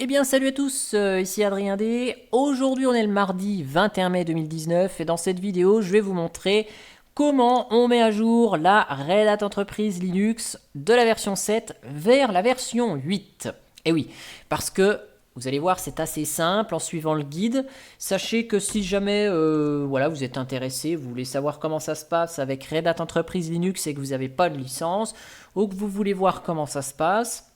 Eh bien salut à tous, ici Adrien D. Aujourd'hui on est le mardi 21 mai 2019 et dans cette vidéo je vais vous montrer comment on met à jour la Red Hat Enterprise Linux de la version 7 vers la version 8. Et oui, parce que vous allez voir c'est assez simple en suivant le guide. Sachez que si jamais voilà, vous êtes intéressé, vous voulez savoir comment ça se passe avec Red Hat Enterprise Linux et que vous n'avez pas de licence ou que vous voulez voir comment ça se passe,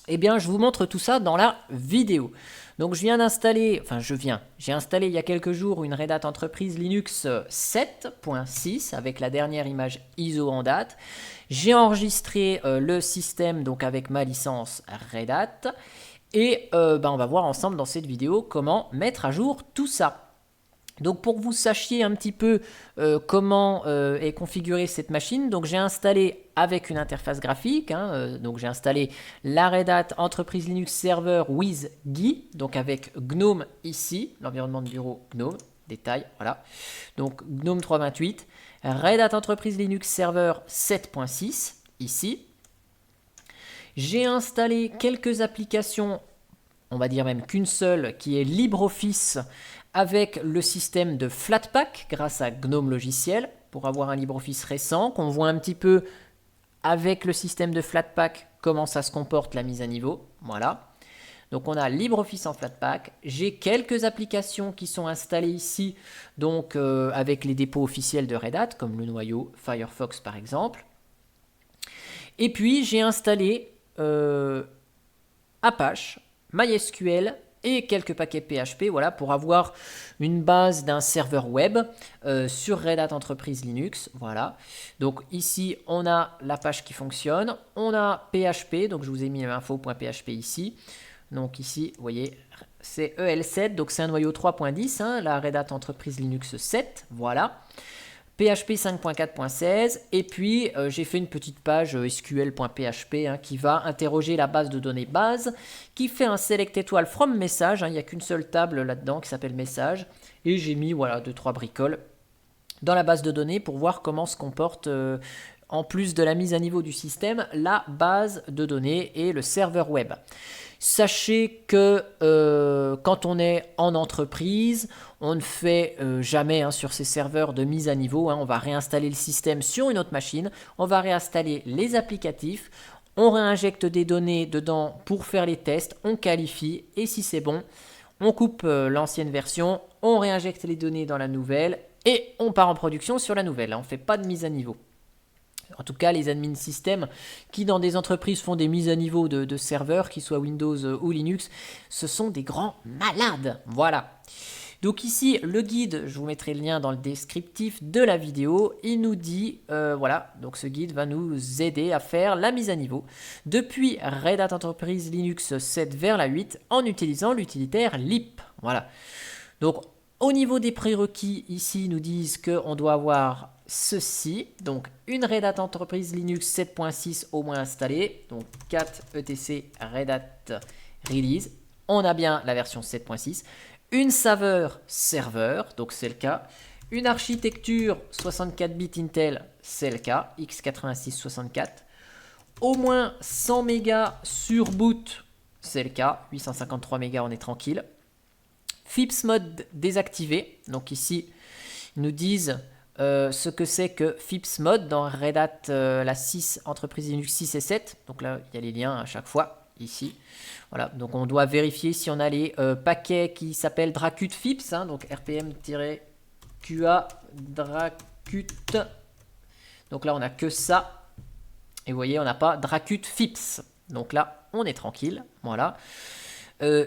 eh bien, je vous montre tout ça dans la vidéo. Donc, j'ai installé il y a quelques jours une Red Hat Enterprise Linux 7.6 avec la dernière image ISO en date. J'ai enregistré le système donc avec ma licence Red Hat et on va voir ensemble dans cette vidéo comment mettre à jour tout ça. Donc pour que vous sachiez un petit peu comment est configurée cette machine, donc j'ai installé avec une interface graphique, donc j'ai installé la Red Hat Enterprise Linux Server with GUI, donc avec GNOME ici, l'environnement de bureau GNOME, détail, voilà. Donc GNOME 3.28, Red Hat Enterprise Linux Server 7.6 ici. J'ai installé quelques applications, on va dire même qu'une seule, qui est LibreOffice avec le système de Flatpak grâce à GNOME Logiciel pour avoir un LibreOffice récent, qu'on voit un petit peu avec le système de Flatpak comment ça se comporte la mise à niveau. Voilà. Donc on a LibreOffice en Flatpak. J'ai quelques applications qui sont installées ici, donc avec les dépôts officiels de Red Hat, comme le noyau Firefox par exemple. Et puis j'ai installé Apache, MySQL et quelques paquets PHP, voilà, pour avoir une base d'un serveur web sur Red Hat Enterprise Linux, voilà. Donc ici, on a la page qui fonctionne, on a PHP, donc je vous ai mis info.php ici. Donc ici, vous voyez, c'est EL7, donc c'est un noyau 3.10, la Red Hat Enterprise Linux 7, voilà. PHP 5.4.16 et puis j'ai fait une petite page sql.php qui va interroger la base de données base, qui fait un select étoile from message, il n'y a qu'une seule table là-dedans qui s'appelle message, et j'ai mis voilà 2-3 bricoles dans la base de données pour voir comment se comporte en plus de la mise à niveau du système, la base de données et le serveur web. Sachez que quand on est en entreprise, on ne fait jamais sur ces serveurs de mise à niveau. On va réinstaller le système sur une autre machine, on va réinstaller les applicatifs, on réinjecte des données dedans pour faire les tests, on qualifie et si c'est bon, on coupe l'ancienne version, on réinjecte les données dans la nouvelle et on part en production sur la nouvelle. On ne fait pas de mise à niveau. En tout cas, les admin systèmes qui, dans des entreprises, font des mises à niveau de serveurs, qu'ils soient Windows ou Linux, ce sont des grands malades. Voilà. Donc ici, le guide, je vous mettrai le lien dans le descriptif de la vidéo. Il nous dit, voilà, donc ce guide va nous aider à faire la mise à niveau depuis Red Hat Enterprise Linux 7 vers la 8 en utilisant l'utilitaire lip. Voilà. Donc, au niveau des prérequis, ici, ils nous disent qu'on doit avoir ceci, donc une Red Hat Enterprise Linux 7.6 au moins installée, donc 4 etc Red Hat Release, on a bien la version 7.6, une saveur serveur, donc c'est le cas, une architecture 64 bits Intel, c'est le cas, x86-64, au moins 100 mégas sur boot, c'est le cas, 853 mégas on est tranquille, FIPS mode désactivé, donc ici ils nous disent ce que c'est que FIPS mode dans Red Hat la 6 Enterprise Linux 6 et 7. Donc là, il y a les liens à chaque fois, ici. Voilà, donc on doit vérifier si on a les paquets qui s'appellent Dracut FIPS, donc RPM-QA Dracut. Donc là, on n'a que ça. Et vous voyez, on n'a pas Dracut FIPS. Donc là, on est tranquille. Voilà.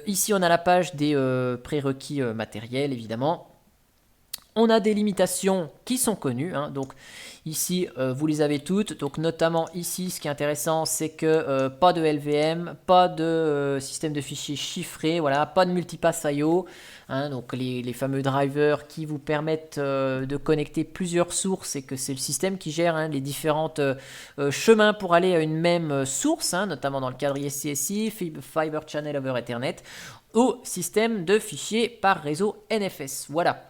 Ici, on a la page des prérequis matériels, évidemment. On a des limitations qui sont connues, donc ici vous les avez toutes, donc notamment ici ce qui est intéressant c'est que pas de LVM, pas de système de fichiers chiffré, voilà, pas de multipass IO, donc les fameux drivers qui vous permettent de connecter plusieurs sources et que c'est le système qui gère les différents chemins pour aller à une même source, notamment dans le cadre ISC-SI, Fiber Channel over Ethernet, au système de fichiers par réseau NFS, voilà.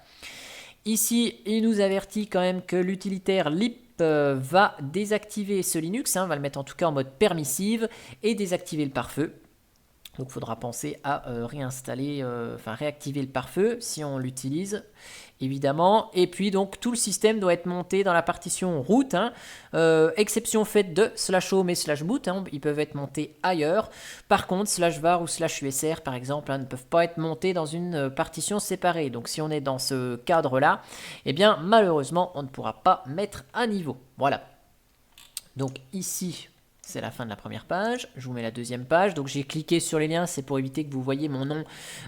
Ici, il nous avertit quand même que l'utilitaire lip va désactiver ce Linux, va le mettre en tout cas en mode permissive et désactiver le pare-feu. Donc il faudra penser à réinstaller, réactiver le pare-feu si on l'utilise, évidemment. Et puis donc tout le système doit être monté dans la partition root, hein. Exception faite de /home et /boot, hein, ils peuvent être montés ailleurs. Par contre /var ou /usr par exemple, hein, ne peuvent pas être montés dans une partition séparée. Donc si on est dans ce cadre-là, eh bien malheureusement on ne pourra pas mettre à niveau. Voilà. Donc ici, c'est la fin de la première page. Je vous mets la deuxième page. Donc j'ai cliqué sur les liens, c'est pour éviter que vous voyez mon nom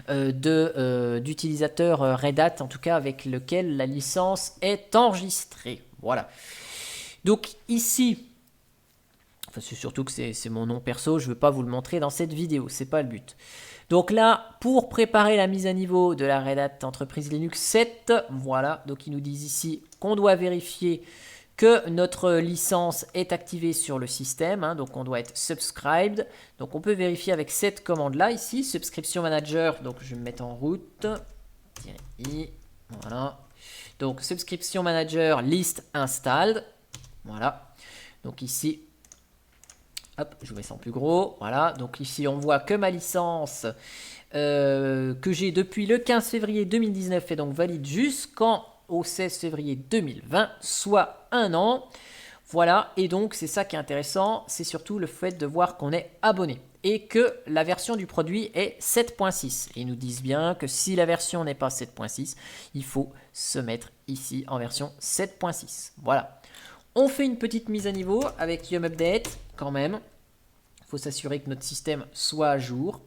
d'utilisateur Red Hat, en tout cas avec lequel la licence est enregistrée. Voilà. Donc ici, c'est surtout que c'est mon nom perso, je ne veux pas vous le montrer dans cette vidéo, c'est pas le but. Donc là, pour préparer la mise à niveau de la Red Hat Entreprise Linux 7, voilà, donc ils nous disent ici qu'on doit vérifier que notre licence est activée sur le système, hein, donc on doit être subscribed. Donc on peut vérifier avec cette commande-là ici, subscription manager, donc je vais me mettre en route, -i, voilà. Donc subscription manager list installed, voilà. Donc ici, hop, je vous mets ça en plus gros, voilà. Donc ici on voit que ma licence que j'ai depuis le 15 février 2019 est donc valide jusqu'au 16 février 2020, soit un an. Voilà, et donc c'est ça qui est intéressant, c'est surtout le fait de voir qu'on est abonné et que la version du produit est 7.6. Et ils nous disent bien que si la version n'est pas 7.6, il faut se mettre ici en version 7.6. Voilà. On fait une petite mise à niveau avec Yum Update quand même. Il faut s'assurer que notre système soit à jour.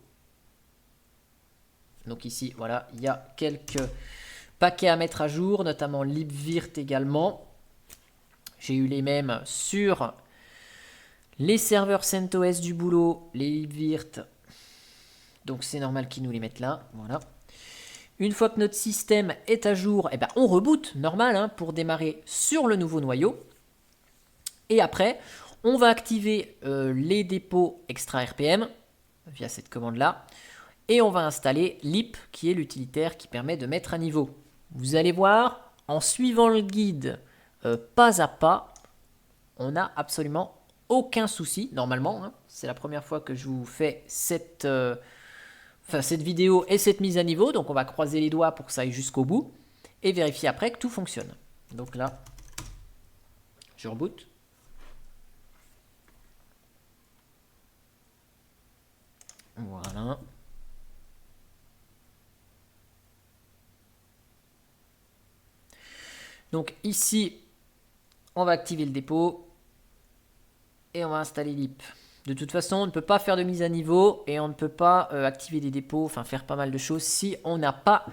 Donc ici, voilà, il y a quelques paquets à mettre à jour, notamment libvirt également. J'ai eu les mêmes sur les serveurs CentOS du boulot, les libvirt. Donc c'est normal qu'ils nous les mettent là, voilà. Une fois que notre système est à jour, eh ben, on reboot, normal, hein, pour démarrer sur le nouveau noyau. Et après, on va activer les dépôts extra RPM via cette commande-là. Et on va installer lip, qui est l'utilitaire qui permet de mettre à niveau. Vous allez voir, en suivant le guide pas à pas, on n'a absolument aucun souci, normalement. Hein. C'est la première fois que je vous fais cette vidéo et cette mise à niveau. Donc on va croiser les doigts pour que ça aille jusqu'au bout. Et vérifier après que tout fonctionne. Donc là, je reboot. Voilà. Donc ici, on va activer le dépôt et on va installer lip. De toute façon, on ne peut pas faire de mise à niveau et on ne peut pas activer des dépôts, enfin faire pas mal de choses si on n'a pas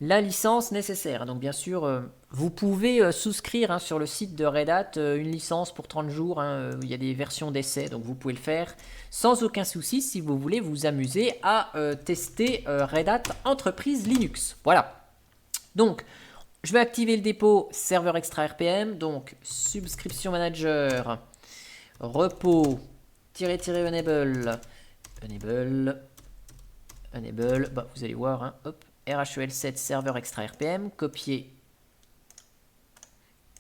la licence nécessaire. Donc bien sûr, vous pouvez souscrire hein, sur le site de Red Hat une licence pour 30 jours. Hein, il y a des versions d'essai, donc vous pouvez le faire sans aucun souci si vous voulez vous amuser à tester Red Hat Entreprise Linux. Voilà. Donc, je vais activer le dépôt serveur extra RPM. Donc, subscription manager, repos, enable, bah, vous allez voir, hein, hop, RHEL7 serveur extra RPM, copier,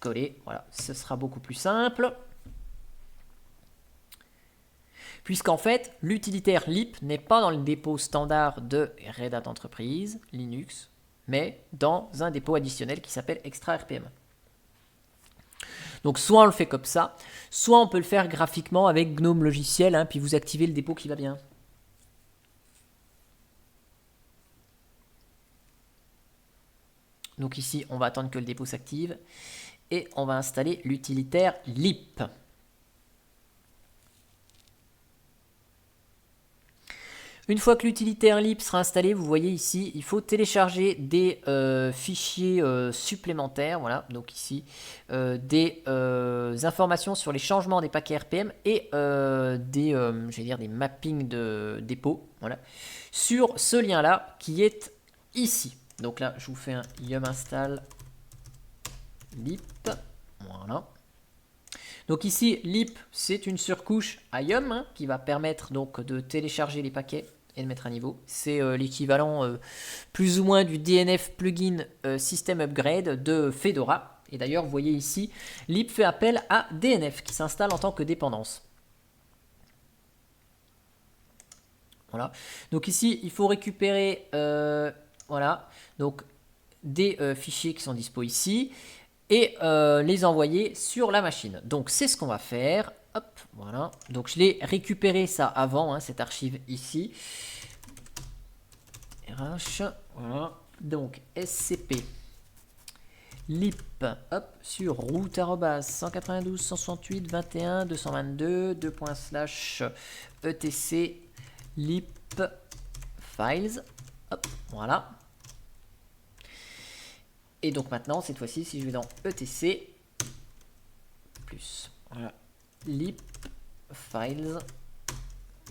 coller, voilà, ce sera beaucoup plus simple. Puisqu'en fait, l'utilitaire lip n'est pas dans le dépôt standard de Red Hat Entreprise Linux, mais dans un dépôt additionnel qui s'appelle extra RPM. Donc soit on le fait comme ça, soit on peut le faire graphiquement avec GNOME logiciel, hein, puis vous activez le dépôt qui va bien. Donc ici, on va attendre que le dépôt s'active et on va installer l'utilitaire lip. Une fois que l'utilitaire lip sera installé, vous voyez ici, il faut télécharger des fichiers supplémentaires. Voilà, donc ici, des informations sur les changements des paquets RPM et des mappings de dépôt. Voilà, sur ce lien-là qui est ici. Donc là, je vous fais un yum install lip. Voilà. Donc ici, lip, c'est une surcouche à yum hein, qui va permettre donc de télécharger les paquets et de mettre à niveau. C'est l'équivalent plus ou moins du DNF plugin System Upgrade de Fedora. Et d'ailleurs, vous voyez ici, lip fait appel à DNF qui s'installe en tant que dépendance. Voilà. Donc ici, il faut récupérer voilà, donc des fichiers qui sont dispo ici et les envoyer sur la machine. Donc c'est ce qu'on va faire. Hop, voilà. Donc je l'ai récupéré ça avant, hein, cette archive ici. RH, voilà. Donc scp lip, hop, sur route @192 168 21 222 etc lip files, hop, voilà. Et donc maintenant, cette fois-ci, si je vais dans etc plus, voilà, lip files,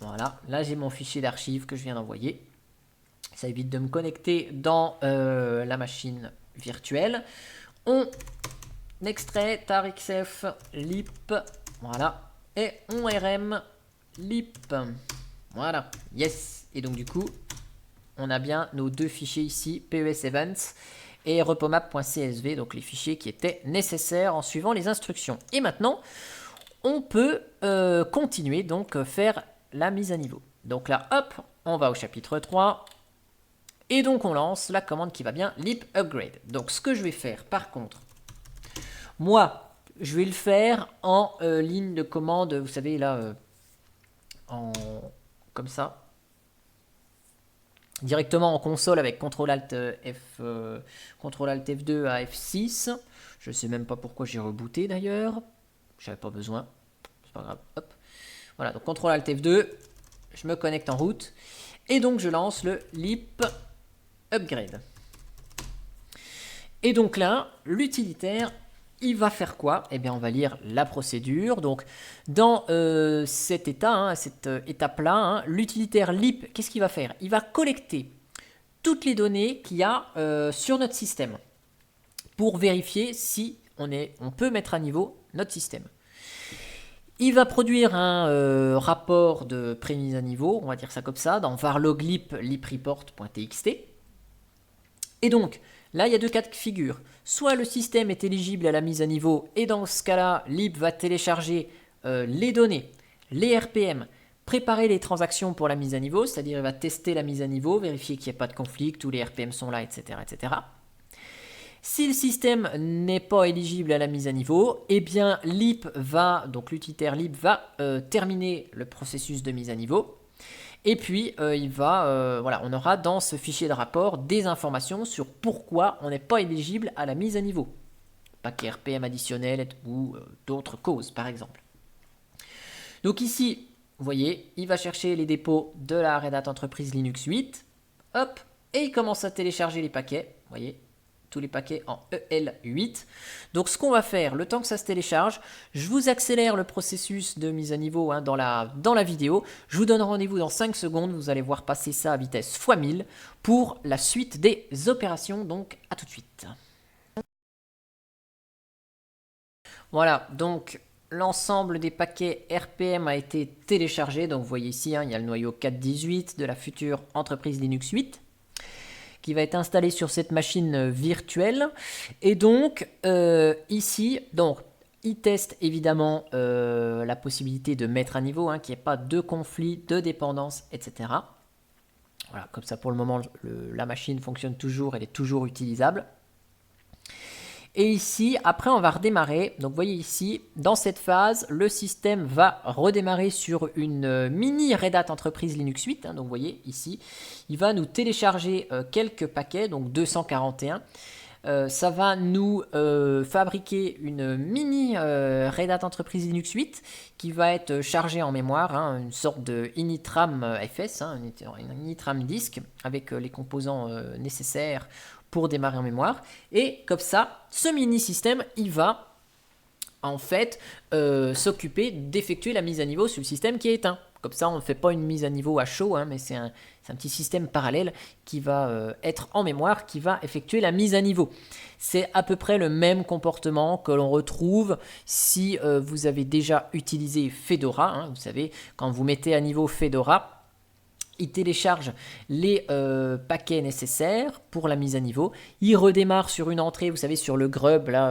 voilà, là j'ai mon fichier d'archives que je viens d'envoyer. Ça évite de me connecter dans la machine virtuelle. On extrait tarxf lip, voilà, et on rm lip, voilà, yes. Et donc du coup, on a bien nos deux fichiers ici, PES Events et repomap.csv, donc les fichiers qui étaient nécessaires en suivant les instructions. Et maintenant, on peut continuer, donc faire la mise à niveau. Donc là, hop, on va au chapitre 3. Et donc on lance la commande qui va bien, lip upgrade. Donc ce que je vais faire par contre, moi je vais le faire en ligne de commande, vous savez là, comme ça, directement en console avec CTRL Alt F2 à F6. Je ne sais même pas pourquoi j'ai rebooté d'ailleurs, j'avais pas besoin, c'est pas grave, hop. Voilà, donc CTRL Alt F2, je me connecte en route, et donc je lance le lip upgrade. Et donc là, l'utilitaire, il va faire quoi? Eh bien, on va lire la procédure. Donc, dans cet état, hein, cette étape-là, hein, l'utilitaire lip, qu'est-ce qu'il va faire? Il va collecter toutes les données qu'il y a sur notre système pour vérifier si on peut mettre à niveau notre système. Il va produire un rapport de prémise à niveau, on va dire ça comme ça, dans varlog lip lipreport.txt. Et donc, là, il y a deux cas de figure. Soit le système est éligible à la mise à niveau, et dans ce cas-là, lip va télécharger les données, les RPM, préparer les transactions pour la mise à niveau, c'est-à-dire il va tester la mise à niveau, vérifier qu'il n'y a pas de conflit, que tous les RPM sont là, etc., etc. Si le système n'est pas éligible à la mise à niveau, eh bien lip va, donc l'utilitaire lip va terminer le processus de mise à niveau. Et puis, voilà, on aura dans ce fichier de rapport des informations sur pourquoi on n'est pas éligible à la mise à niveau. Paquet RPM additionnel ou d'autres causes, par exemple. Donc ici, vous voyez, il va chercher les dépôts de la Red Hat Enterprise Linux 8. Hop, et il commence à télécharger les paquets. Vous voyez, tous les paquets en EL8. Donc ce qu'on va faire, le temps que ça se télécharge, je vous accélère le processus de mise à niveau hein, dans la vidéo. Je vous donne rendez-vous dans 5 secondes, vous allez voir passer ça à vitesse x1000 pour la suite des opérations, donc à tout de suite. Voilà, donc l'ensemble des paquets RPM a été téléchargé, donc vous voyez ici, hein, il y a le noyau 4.18 de la future Enterprise Linux 8. Qui va être installé sur cette machine virtuelle. Et donc, ici, donc, il teste évidemment la possibilité de mettre à niveau, hein, qu'il n'y ait pas de conflit, de dépendance, etc. Voilà, comme ça, pour le moment, la machine fonctionne toujours, elle est toujours utilisable. Et ici, après, on va redémarrer. Donc, vous voyez ici, dans cette phase, le système va redémarrer sur une mini Red Hat Enterprise Linux 8. Hein, donc, vous voyez ici, il va nous télécharger quelques paquets, donc 241. Ça va nous fabriquer une mini Red Hat Enterprise Linux 8 qui va être chargée en mémoire, hein, une sorte de initram FS, hein, un initram disk avec les composants nécessaires pour démarrer en mémoire. Et comme ça, ce mini-système, il va en fait s'occuper d'effectuer la mise à niveau sur le système qui est éteint. Comme ça, on ne fait pas une mise à niveau à chaud, hein, mais c'est un petit système parallèle qui va être en mémoire, qui va effectuer la mise à niveau. C'est à peu près le même comportement que l'on retrouve si vous avez déjà utilisé Fedora. Hein, vous savez, quand vous mettez à niveau Fedora, il télécharge les paquets nécessaires pour la mise à niveau. Il redémarre sur une entrée, vous savez, sur le grub, là,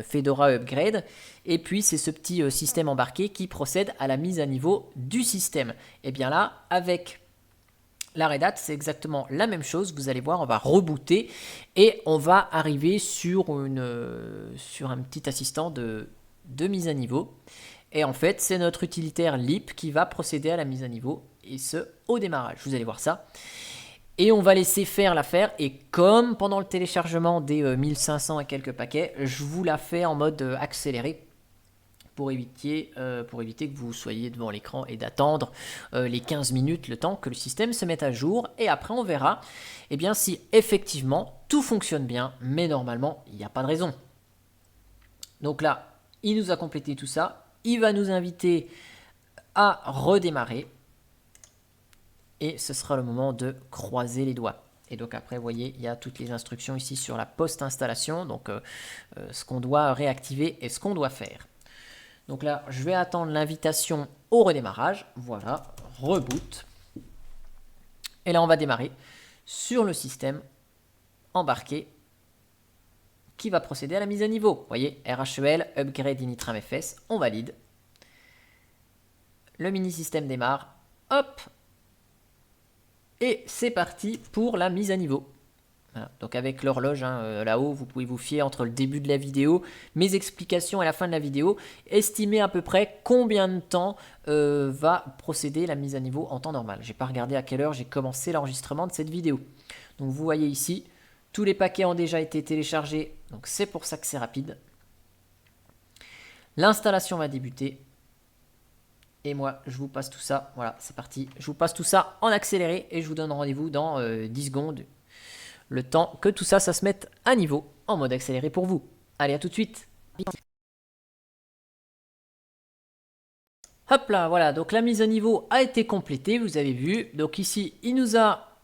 Fedora Upgrade. Et puis, c'est ce petit système embarqué qui procède à la mise à niveau du système. Et bien là, avec La Red Hat, c'est exactement la même chose. Vous allez voir, on va rebooter et on va arriver sur un petit assistant de mise à niveau. Et en fait, c'est notre utilitaire lip qui va procéder à la mise à niveau, et ce, au démarrage. Vous allez voir ça. Et on va laisser faire l'affaire. Et comme pendant le téléchargement des 1500 et quelques paquets, je vous la fais en mode accéléré pour éviter que vous soyez devant l'écran et d'attendre les 15 minutes, le temps que le système se mette à jour. Et après, on verra si effectivement tout fonctionne bien. Mais normalement, il n'y a pas de raison. Donc là, il nous a complété tout ça. Il va nous inviter à redémarrer. Et ce sera le moment de croiser les doigts. Et donc après, vous voyez, il y a toutes les instructions ici sur la post-installation. Donc ce qu'on doit réactiver et ce qu'on doit faire. Donc là, je vais attendre l'invitation au redémarrage. Voilà, reboot. Et là, on va démarrer sur le système embarqué qui va procéder à la mise à niveau. Vous voyez, RHEL, Upgrade Initram FS, on valide. Le mini-système démarre. Hop. Et c'est parti pour la mise à niveau. Voilà. Donc avec l'horloge là-haut, vous pouvez vous fier entre le début de la vidéo, mes explications et la fin de la vidéo, estimer à peu près combien de temps va procéder la mise à niveau en temps normal. J'ai pas regardé à quelle heure j'ai commencé l'enregistrement de cette vidéo. Donc vous voyez ici, tous les paquets ont déjà été téléchargés, donc c'est pour ça que c'est rapide. L'installation va débuter. Et moi, je vous passe tout ça. Voilà, c'est parti. Je vous passe tout ça en accéléré et je vous donne rendez-vous dans 10 secondes. Le temps que tout ça, ça se mette à niveau en mode accéléré pour vous. Allez, à tout de suite. Hop là, voilà. Donc la mise à niveau a été complétée, vous avez vu. Donc ici, il nous a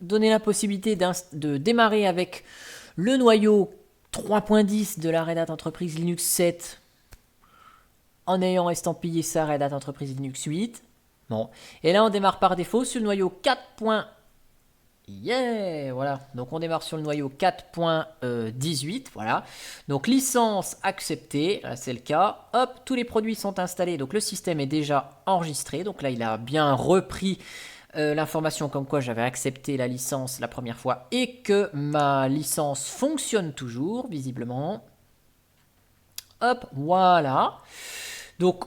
donné la possibilité de démarrer avec le noyau 3.10 de la Red Hat Entreprise Linux 7 en ayant estampillé ça Red Hat Entreprise Linux 8. Bon. Et là, on démarre par défaut sur le noyau 4. Voilà. Donc, on démarre sur le noyau 4.18. Voilà. Donc, licence acceptée. Là, c'est le cas. Hop, tous les produits sont installés. Donc, le système est déjà enregistré. Donc, là, il a bien repris l'information comme quoi j'avais accepté la licence la première fois et que ma licence fonctionne toujours, visiblement. Hop, voilà. Donc,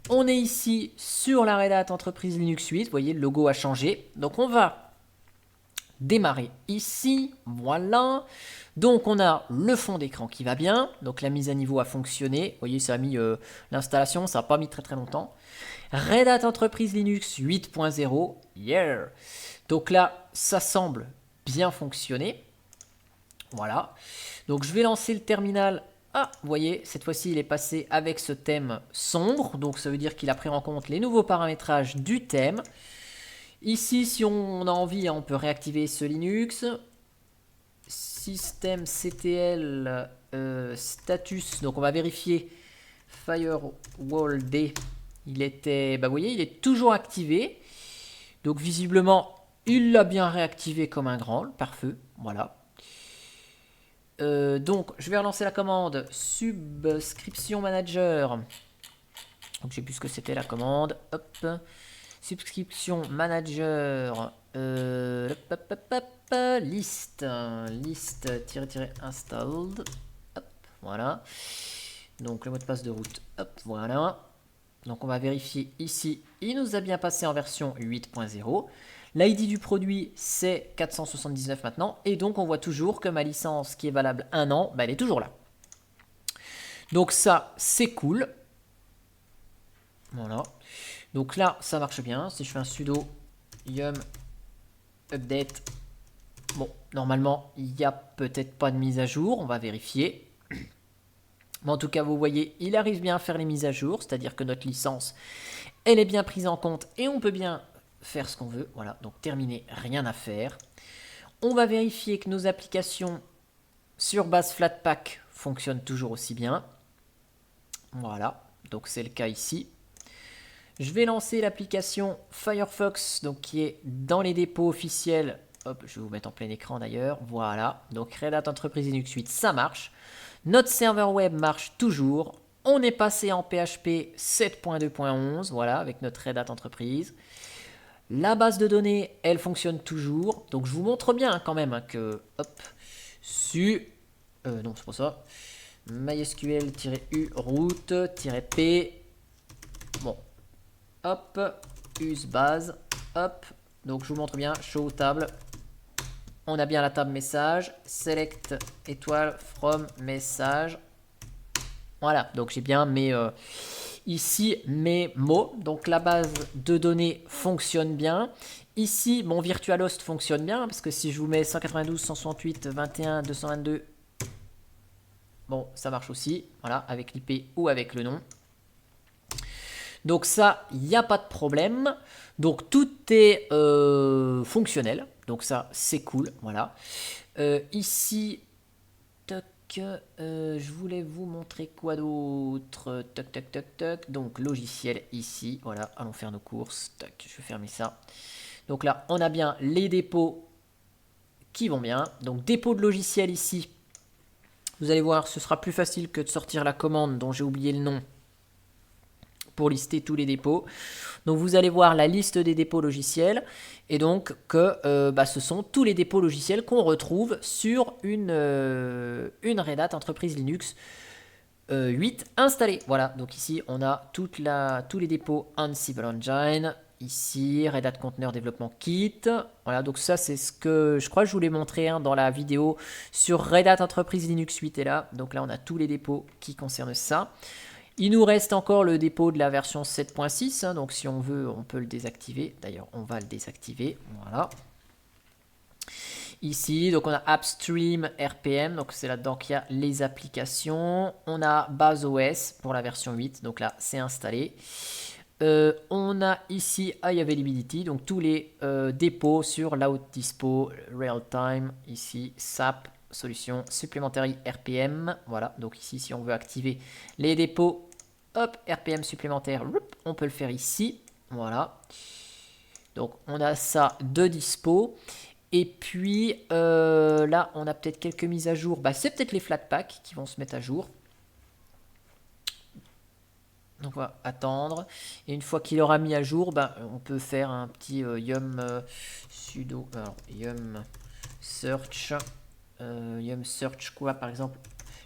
on est ici sur la Red Hat Entreprise Linux 8. Vous voyez, le logo a changé. Donc, on va démarrer ici. Voilà. Donc, on a le fond d'écran qui va bien. Donc, la mise à niveau a fonctionné. Vous voyez, ça a mis l'installation. Ça n'a pas mis très très longtemps. Red Hat Entreprise Linux 8.0. Yeah. Donc là, ça semble bien fonctionner. Voilà. Donc, je vais lancer le terminal. Ah, vous voyez, cette fois-ci, il est passé avec ce thème sombre. Donc, ça veut dire qu'il a pris en compte les nouveaux paramétrages du thème. Ici, si on a envie, on peut réactiver ce Linux. Système CTL status. Donc, on va vérifier Firewall D. Il était, vous voyez, il est toujours activé. Donc, visiblement, il l'a bien réactivé comme un grand, le pare-feu. Voilà. Donc, je vais relancer la commande Subscription Manager. Donc, je sais plus ce que c'était la commande. Hop. Subscription Manager. List. List-installed. Hop. Voilà. Donc, le mot de passe de route. Hop. Voilà. Donc, on va vérifier ici. Il nous a bien passé en version 8.0. L'ID du produit, c'est 479 maintenant. Et donc, on voit toujours que ma licence qui est valable 1 an, elle est toujours là. Donc ça, c'est cool. Voilà. Donc là, ça marche bien. Si je fais un sudo yum update, bon, normalement, il n'y a peut-être pas de mise à jour. On va vérifier. Mais en tout cas, vous voyez, il arrive bien à faire les mises à jour. C'est-à-dire que notre licence, elle est bien prise en compte et on peut bien faire ce qu'on veut. Voilà, donc terminé, rien à faire. On va vérifier que nos applications sur base Flatpak fonctionnent toujours aussi bien. Voilà, donc c'est le cas ici. Je vais lancer l'application Firefox, donc qui est dans les dépôts officiels. Hop, je vais vous mettre en plein écran d'ailleurs. Voilà, donc Red Hat Entreprise Linux 8, ça marche. Notre serveur web marche toujours. On est passé en PHP 7.2.11, voilà, avec notre Red Hat Entreprise. La base de données, elle fonctionne toujours. Donc je vous montre bien quand même hein, que, hop, non c'est pas ça, MySQL-U route-P, bon, hop, use base, hop, donc je vous montre bien, show table, on a bien la table message, select étoile from message, voilà, donc j'ai bien ici mes mots, donc la base de données fonctionne bien. Ici, mon VirtualHost fonctionne bien, parce que si je vous mets 192, 168, 21, 222, bon, ça marche aussi, voilà, avec l'IP ou avec le nom. Donc ça, il n'y a pas de problème. Donc tout est fonctionnel, donc ça, c'est cool, voilà. Ici, je voulais vous montrer quoi d'autre. Donc logiciel ici, voilà, allons faire nos courses. Tac, je vais fermer ça. Donc là, on a bien les dépôts qui vont bien. Donc dépôt de logiciel ici. Vous allez voir, ce sera plus facile que de sortir la commande dont j'ai oublié le nom pour lister tous les dépôts. Donc vous allez voir la liste des dépôts logiciels et donc que ce sont tous les dépôts logiciels qu'on retrouve sur une Red Hat Entreprise Linux 8 installée. Voilà, donc ici on a tous les dépôts Ansible Engine, ici Red Hat Container Development Kit. Voilà, donc ça c'est ce que je crois que je vous l'ai montré hein, dans la vidéo sur Red Hat Entreprise Linux 8 est là. Donc là on a tous les dépôts qui concernent ça. Il nous reste encore le dépôt de la version 7.6, hein, donc si on veut, on peut le désactiver. D'ailleurs, on va le désactiver, voilà. Ici, donc on a Upstream RPM, donc c'est là-dedans qu'il y a les applications. On a BaseOS pour la version 8, donc là, c'est installé. On a ici High Availability, donc tous les dépôts sur l'Outdispo, Realtime, ici SAP, solution supplémentaire RPM. Voilà, donc ici, si on veut activer les dépôts, hop, RPM supplémentaire, on peut le faire ici. Voilà. Donc, on a ça de dispo. Et puis, là, on a peut-être quelques mises à jour. Bah, c'est peut-être les Flatpak qui vont se mettre à jour. Donc, on va attendre. Et une fois qu'il aura mis à jour, bah, on peut faire un petit yum sudo. Alors, yum search. Yum search quoi, par exemple.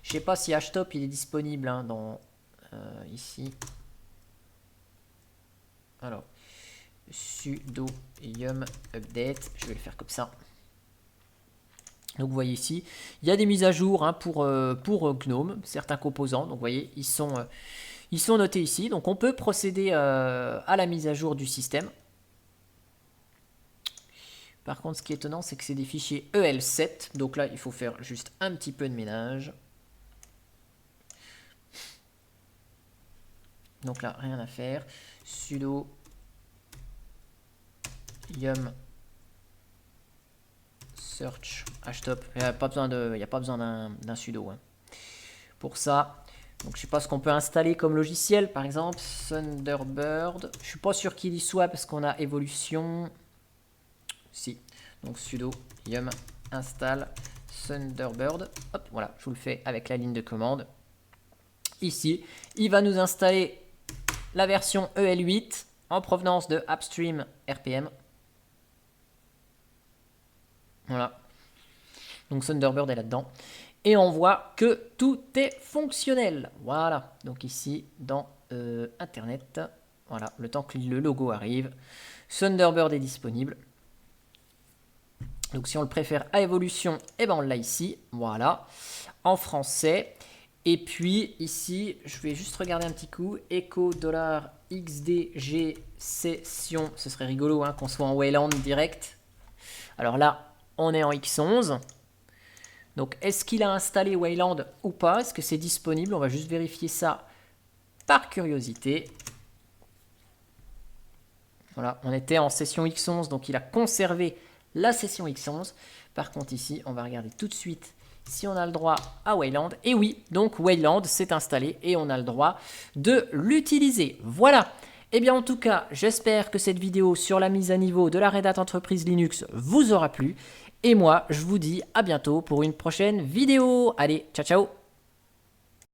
Je sais pas si htop il est disponible hein, dans ici. Alors, sudo yum update. Je vais le faire comme ça. Donc vous voyez ici, il y a des mises à jour hein, pour GNOME, certains composants. Donc vous voyez, ils sont notés ici. Donc on peut procéder à la mise à jour du système. Par contre, ce qui est étonnant, c'est que c'est des fichiers EL7. Donc là, il faut faire juste un petit peu de ménage. Donc là, rien à faire. Sudo yum search htop. Il n'y a pas besoin d'un sudo hein. Pour ça. Donc je sais pas ce qu'on peut installer comme logiciel. Par exemple, Thunderbird. Je suis pas sûr qu'il y soit parce qu'on a évolution. Si. Donc sudo yum install Thunderbird. Hop, voilà, je vous le fais avec la ligne de commande. Ici, il va nous installer la version EL8 en provenance de Upstream RPM. Voilà. Donc Thunderbird est là-dedans. Et on voit que tout est fonctionnel. Voilà. Donc ici, dans Internet, voilà, le temps que le logo arrive, Thunderbird est disponible. Donc si on le préfère à évolution, eh ben on l'a ici. Voilà. En français. Et puis ici, je vais juste regarder un petit coup. Echo $XDG session. Ce serait rigolo hein, qu'on soit en Wayland direct. Alors là, on est en X11. Donc est-ce qu'il a installé Wayland ou pas? Est-ce que c'est disponible? On va juste vérifier ça par curiosité. Voilà, on était en session X11, donc il a conservé la session X11. Par contre ici, on va regarder tout de suite si on a le droit à Wayland. Et oui, donc Wayland s'est installé et on a le droit de l'utiliser. Voilà. Et bien en tout cas, j'espère que cette vidéo sur la mise à niveau de la Red Hat Entreprise Linux vous aura plu. Et moi, je vous dis à bientôt pour une prochaine vidéo. Allez, ciao ciao.